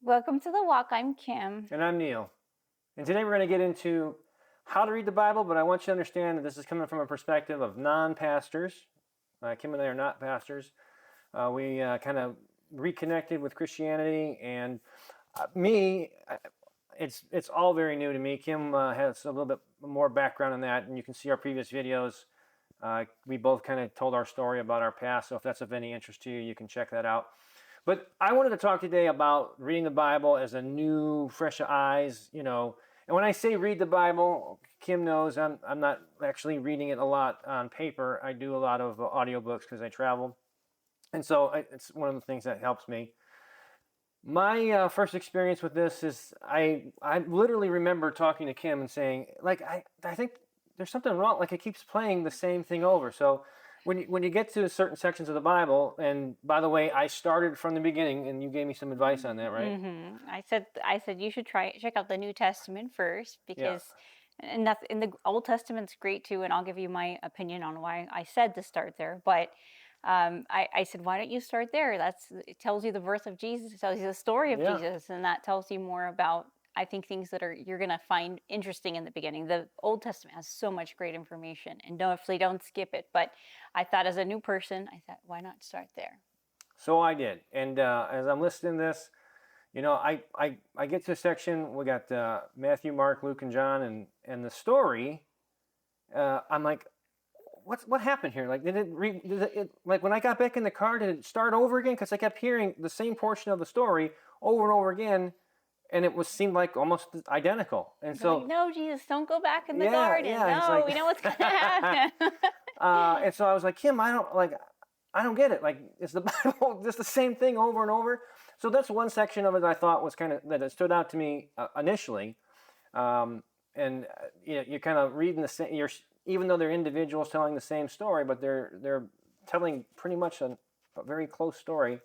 Welcome to the walk. I'm Kim. And I'm Neil. And today we're going to get into how to read the Bible, but I want you to understand that this is coming from a perspective of non-pastors. Kim and I are not pastors. We kind of reconnected with Christianity, and it's all very new to me. Kim has a little bit more background in that, and you can see our previous videos. We both kind of told our story about our past, so if that's of any interest to you, you can check that out. But I wanted to talk today about reading the Bible as a new, fresh eyes, And when I say read the Bible, Kim knows I'm not actually reading it a lot on paper. I do a lot of audiobooks because I travel. And so it's one of the things that helps me. My first experience with this is I literally remember talking to Kim and saying, like, I think there's something wrong. Like, it keeps playing the same thing over. So when you get to certain sections of the Bible, and by the way, I started from the beginning, and you gave me some advice on that, right? I said you should check out the New Testament first Yeah. because and that's in the Old Testament's great too, and I'll give you my opinion on why I said to start there. But I said, why don't you start there? It tells you the birth of Jesus, it tells you the story of Yeah. Jesus, and that tells you more about I think things that you're gonna find interesting in the beginning. The Old Testament has so much great information, and definitely don't skip it. But I thought as a new person, I thought, why not start there? So I did. And as I'm listening to this, I get to a section, we got Matthew, Mark, Luke, and John, and the story, I'm like, what happened here? Like, like when I got back in the car, did it start over again? Because I kept hearing the same portion of the story over and over again, and seemed like almost identical. And They're like, so, no, Jesus, don't go back in the yeah, garden. yeah, he's No, like, we know what's going to happen. and so I was like, Kim, I don't get it. Like, is the Bible just the same thing over and over? So that's one section of it that I thought was that it stood out to me initially. And you're kind of reading the same. Even though they're individuals telling the same story, but they're telling pretty much a very close story.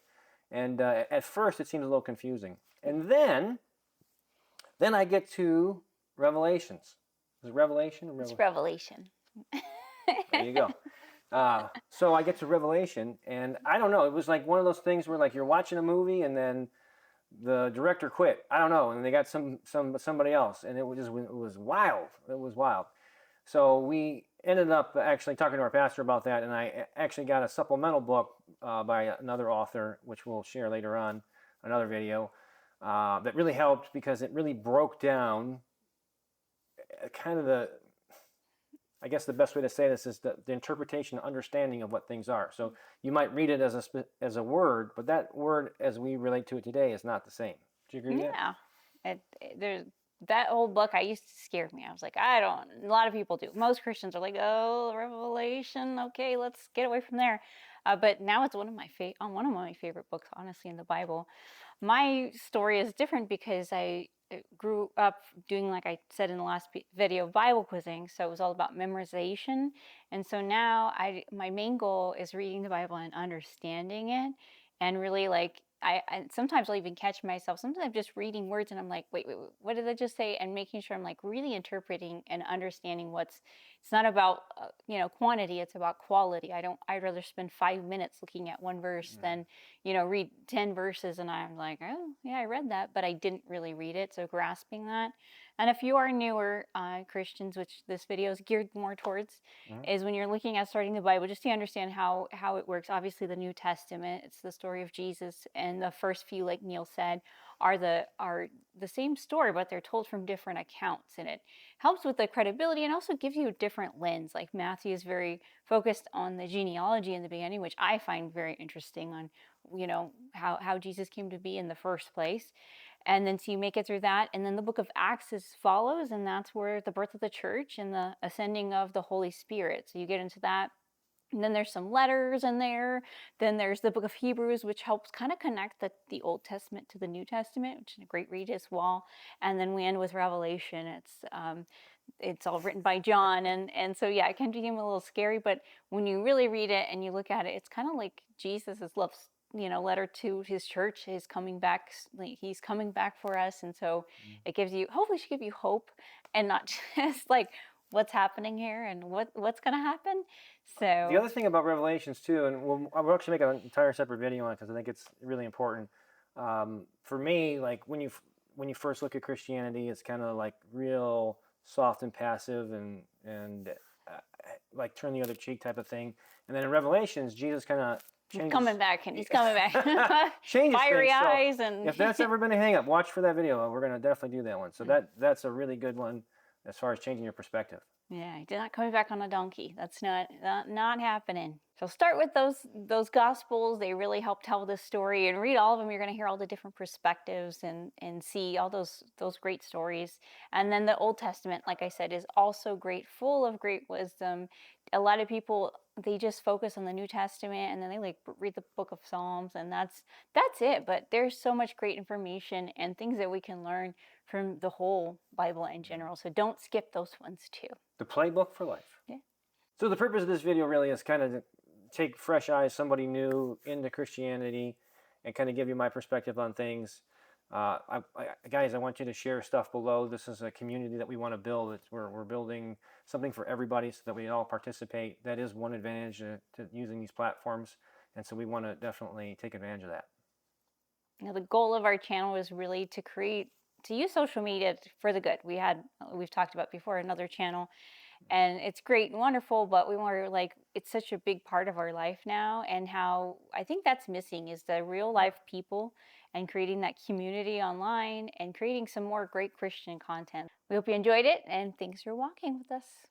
And at first, it seems a little confusing. And then I get to Revelations. Is it Revelation or It's Revelation? Revelation. There you go. So I get to Revelation, and I don't know. It was like one of those things where, like, you're watching a movie, and then the director quit. I don't know, and they got somebody else, and it was wild. It was wild. So we ended up actually talking to our pastor about that, and I actually got a supplemental book by another author, which we'll share later on another video, that really helped because it really broke down kind of I guess the best way to say this is the interpretation and understanding of what things are. So you might read it as a word, but that word as we relate to it today is not the same. Do you agree with that? Yeah. There's that old book I used to scare me. I was like, I don't. A lot of people do. Most Christians are like, oh, Revelation. Okay, let's get away from there. But now it's one of my favorite books, honestly, in the Bible. My story is different because I grew up doing, like I said in the last video, Bible quizzing. So it was all about memorization. And so now my main goal is reading the Bible and understanding it, and really like I sometimes I'll even catch myself. Sometimes I'm just reading words and I'm like, wait, what did I just say? And making sure I'm like really interpreting and understanding it's not about, quantity, it's about quality. I'd rather spend 5 minutes looking at one verse than, read 10 verses and I'm like, oh, yeah, I read that, but I didn't really read it. So grasping that. And if you are newer Christians, which this video is geared more towards, is when you're looking at starting the Bible, just to understand how it works. Obviously, the New Testament, it's the story of Jesus, and the first few, like Neil said, are the same story, but they're told from different accounts, and it helps with the credibility and also gives you a different lens. Like Matthew is very focused on the genealogy in the beginning, which I find very interesting on how Jesus came to be in the first place. And then so you make it through that, and then the book of Acts follows, and that's where the birth of the church and the ascending of the Holy Spirit. So you get into that. And then there's some letters in there. Then there's the book of Hebrews, which helps kind of connect the Old Testament to the New Testament, which is a great read as well. And then we end with Revelation. It's all written by John, and so yeah, it can become a little scary, but when you really read it and you look at it, it's kind of like Jesus's love, letter to his church. He's coming back. He's coming back for us, and so it hopefully should give you hope, and not just like what's happening here and what's going to happen. The So other thing about Revelations too, and we'll actually make an entire separate video on it because I think it's really important. For me, like when you first look at Christianity, it's kind of like real soft and passive and uh, like turn the other cheek type of thing. And then in Revelations, Jesus kind of He's changes coming back, and he's coming back. changes Fiery things. So eyes and if that's ever been a hang up, watch for that video. We're gonna definitely do that one. So Mm. that's a really good one as far as changing your perspective. Yeah, he's not coming back on a donkey. That's not happening. So start with those gospels. They really help tell this story, and read all of them. You're going to hear all the different perspectives and see all those great stories. And then the Old Testament, like I said, is also great, full of great wisdom. A lot of people, they just focus on the New Testament, and then they like read the book of Psalms, and that's it. But there's so much great information and things that we can learn from the whole Bible in general. So don't skip those ones too. The playbook for life. Yeah. So the purpose of this video really is kind of to take fresh eyes, somebody new into Christianity, and kind of give you my perspective on things. Guys, I want you to share stuff below. This is a community that we want to build. We're building something for everybody so that we all participate. That is one advantage to using these platforms, and so we want to definitely take advantage of that. You know, the goal of our channel is really to use social media for the good. We've talked about before another channel, and it's great and wonderful, but we want to like it's such a big part of our life now, and how I think that's missing is the real life people and creating that community online and creating some more great Christian content. We hope you enjoyed it, and thanks for walking with us.